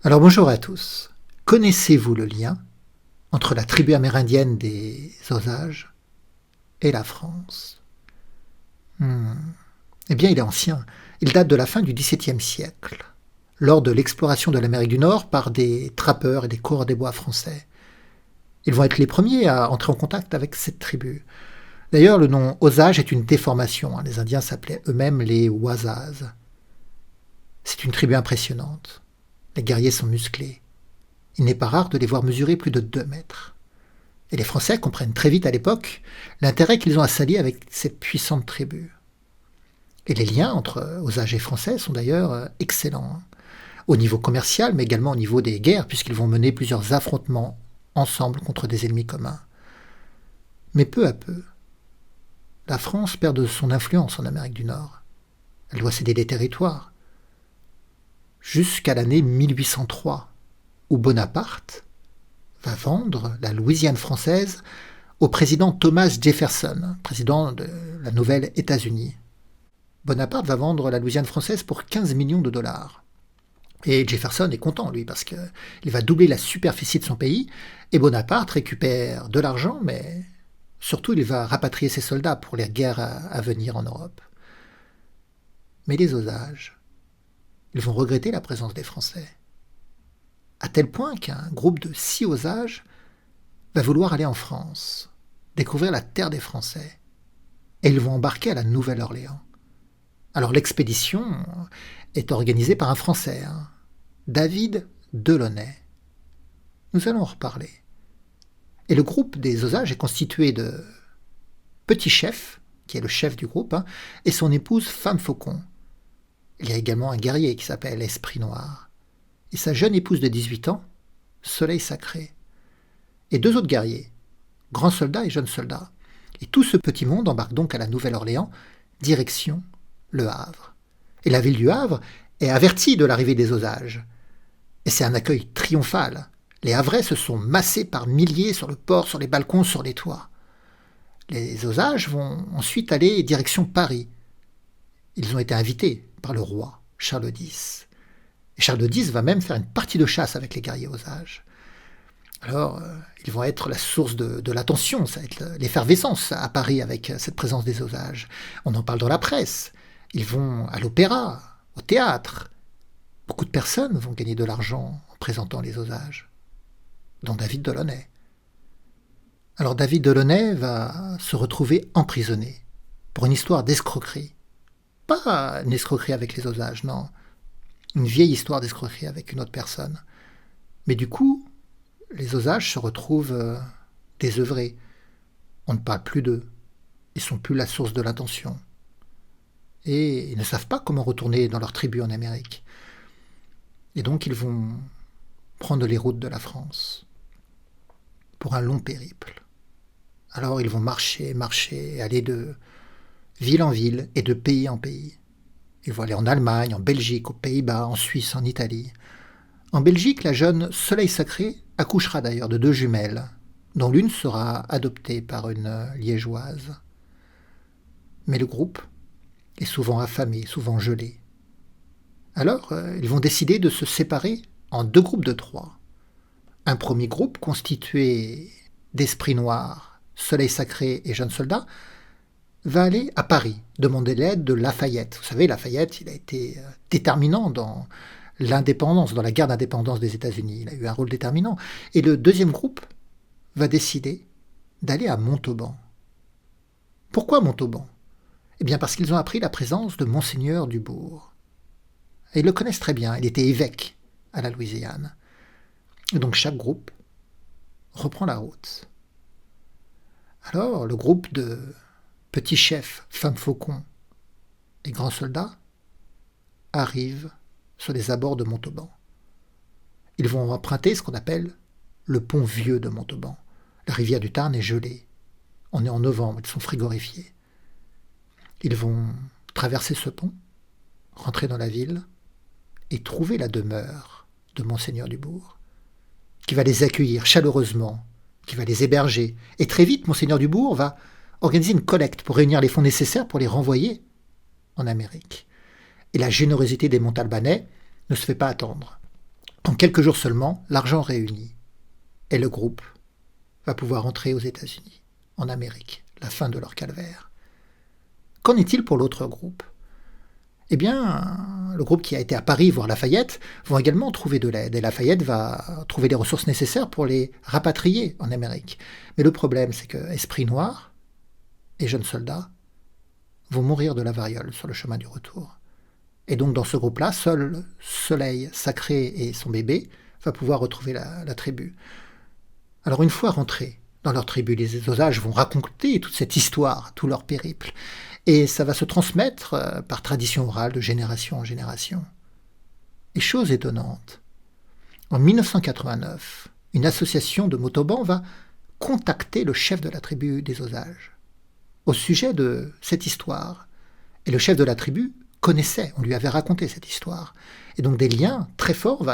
Alors bonjour à tous. Connaissez-vous le lien entre la tribu amérindienne des Osages et la France? Hmm. Eh bien, il est ancien. Il date de la fin du XVIIe siècle, lors de l'exploration de l'Amérique du Nord par des trappeurs et des coureurs des bois français. Ils vont être les premiers à entrer en contact avec cette tribu. D'ailleurs, le nom Osage est une déformation. Les Indiens s'appelaient eux-mêmes les Wasas. C'est une tribu impressionnante. Les guerriers sont musclés. Il n'est pas rare de les voir mesurer plus de 2 mètres. Et les Français comprennent très vite à l'époque l'intérêt qu'ils ont à s'allier avec cette puissante tribu. Et les liens entre Osages et Français sont d'ailleurs excellents, au niveau commercial, mais également au niveau des guerres, puisqu'ils vont mener plusieurs affrontements ensemble contre des ennemis communs. Mais peu à peu, la France perd de son influence en Amérique du Nord. Elle doit céder des territoires, jusqu'à l'année 1803, où Bonaparte va vendre la Louisiane française au président Thomas Jefferson, président de la nouvelle États-Unis. Bonaparte va vendre la Louisiane française pour 15 millions de dollars. Et Jefferson est content, lui, parce qu'il va doubler la superficie de son pays, et Bonaparte récupère de l'argent, mais surtout il va rapatrier ses soldats pour les guerres à venir en Europe. Mais les Osages, ils vont regretter la présence des Français. À tel point qu'un groupe de 6 Osages va vouloir aller en France, découvrir la terre des Français, et ils vont embarquer à la Nouvelle-Orléans. Alors l'expédition est organisée par un Français, David Delaunay. Nous allons en reparler. Et le groupe des Osages est constitué de Petit Chef, qui est le chef du groupe, et son épouse Femme Faucon. Il y a également un guerrier qui s'appelle Esprit Noir, et sa jeune épouse de 18 ans, Soleil Sacré, et 2 autres guerriers, Grand Soldat et Jeune Soldat. Et tout ce petit monde embarque donc à la Nouvelle-Orléans, direction Le Havre. Et la ville du Havre est avertie de l'arrivée des Osages. Et c'est un accueil triomphal. Les Havrais se sont massés par milliers sur le port, sur les balcons, sur les toits. Les Osages vont ensuite aller direction Paris. Ils ont été invités par le roi, Charles X. Et Charles X va même faire une partie de chasse avec les guerriers Osages. Alors, ils vont être la source de l'attention, ça va être l'effervescence à Paris avec cette présence des Osages. On en parle dans la presse. Ils vont à l'opéra, au théâtre. Beaucoup de personnes vont gagner de l'argent en présentant les Osages, dont David Delaunay. Alors David Delaunay va se retrouver emprisonné pour une histoire d'escroquerie. Pas une escroquerie avec les Osages, non. Une vieille histoire d'escroquerie avec une autre personne. Mais du coup, les Osages se retrouvent désœuvrés. On ne parle plus d'eux. Ils sont plus la source de l'attention. Et ils ne savent pas comment retourner dans leur tribu en Amérique. Et donc ils vont prendre les routes de la France pour un long périple. Alors ils vont marcher, aller de ville en ville et de pays en pays. Ils vont aller en Allemagne, en Belgique, aux Pays-Bas, en Suisse, en Italie. En Belgique, la jeune Soleil Sacré accouchera d'ailleurs de 2 jumelles, dont l'une sera adoptée par une liégeoise. Mais le groupe est souvent affamé, souvent gelé. Alors, ils vont décider de se séparer en 2 groupes de 3. Un premier groupe constitué d'esprits noirs, Soleil Sacré et Jeunes Soldats va aller à Paris, demander l'aide de Lafayette. Vous savez, Lafayette, il a été déterminant dans l'indépendance, dans la guerre d'indépendance des États-Unis. Il a eu un rôle déterminant. Et le deuxième groupe va décider d'aller à Montauban. Pourquoi Montauban? Eh bien parce qu'ils ont appris la présence de Monseigneur Dubourg. Et ils le connaissent très bien, il était évêque à la Louisiane. Et donc chaque groupe reprend la route. Alors le groupe de Petit Chef, Femme Faucon et Grands Soldats arrivent sur les abords de Montauban. Ils vont emprunter ce qu'on appelle le pont vieux de Montauban. La rivière du Tarn est gelée. On est en novembre, ils sont frigorifiés. Ils vont traverser ce pont, rentrer dans la ville et trouver la demeure de Monseigneur Dubourg, qui va les accueillir chaleureusement, qui va les héberger. Et très vite, Monseigneur Dubourg va organiser une collecte pour réunir les fonds nécessaires pour les renvoyer en Amérique. Et la générosité des Montalbanais ne se fait pas attendre. En quelques jours seulement, l'argent réuni, et le groupe va pouvoir entrer aux États-Unis, en Amérique, la fin de leur calvaire. Qu'en est-il pour l'autre groupe ? Eh bien, le groupe qui a été à Paris voir Lafayette vont également trouver de l'aide, et Lafayette va trouver les ressources nécessaires pour les rapatrier en Amérique. Mais le problème, c'est que Esprit Noir et jeunes soldats vont mourir de la variole sur le chemin du retour. Et donc dans ce groupe-là, seul Soleil Sacré et son bébé va pouvoir retrouver la tribu. Alors une fois rentrés dans leur tribu, les Osages vont raconter toute cette histoire, tout leur périple. Et ça va se transmettre par tradition orale de génération en génération. Et chose étonnante, en 1989, une association de Motoban va contacter le chef de la tribu des Osages au sujet de cette histoire. Et le chef de la tribu connaissait, on lui avait raconté cette histoire. Et donc des liens très forts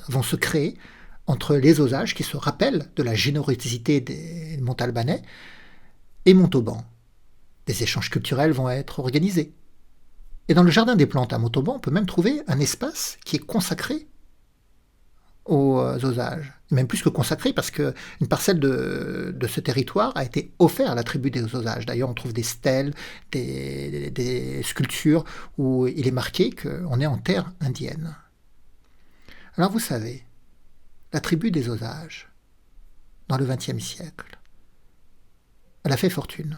vont se créer entre les Osages qui se rappellent de la générosité des Montalbanais et Montauban. Des échanges culturels vont être organisés. Et dans le jardin des plantes à Montauban, on peut même trouver un espace qui est consacré aux Osages. Même plus que consacré, parce qu'une parcelle de ce territoire a été offerte à la tribu des Osages. D'ailleurs, on trouve des stèles, des sculptures où il est marqué qu'on est en terre indienne. Alors vous savez, la tribu des Osages, dans le XXe siècle, elle a fait fortune.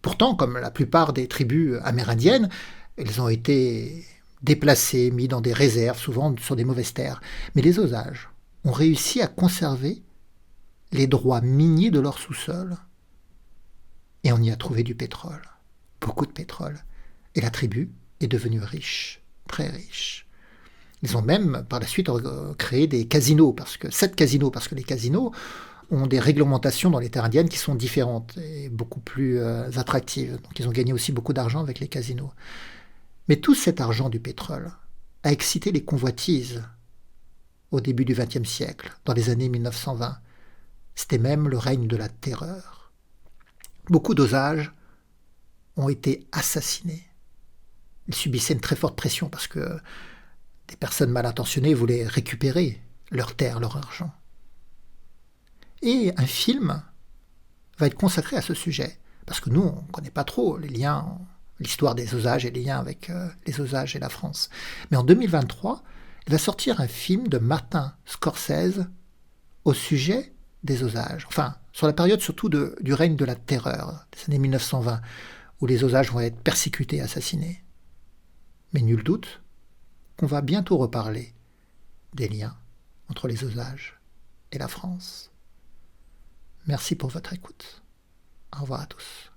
Pourtant, comme la plupart des tribus amérindiennes, elles ont été déplacées, mises dans des réserves, souvent sur des mauvaises terres. Mais les Osages ont réussi à conserver les droits miniers de leur sous-sol. Et on y a trouvé du pétrole, beaucoup de pétrole. Et la tribu est devenue riche, très riche. Ils ont même, par la suite, créé des casinos, parce que les casinos ont des réglementations dans les terres indiennes qui sont différentes et beaucoup plus attractives. Donc ils ont gagné aussi beaucoup d'argent avec les casinos. Mais tout cet argent du pétrole a excité les convoitises au début du XXe siècle, dans les années 1920. C'était même le règne de la terreur. Beaucoup d'Osages ont été assassinés. Ils subissaient une très forte pression parce que des personnes mal intentionnées voulaient récupérer leurs terres, leur argent. Et un film va être consacré à ce sujet, parce que nous, on ne connaît pas trop les liens, l'histoire des Osages et les liens avec les Osages et la France. Mais en 2023, il va sortir un film de Martin Scorsese au sujet des Osages, enfin, sur la période surtout du règne de la terreur, des années 1920, où les Osages vont être persécutés, assassinés. Mais nul doute qu'on va bientôt reparler des liens entre les Osages et la France. Merci pour votre écoute. Au revoir à tous.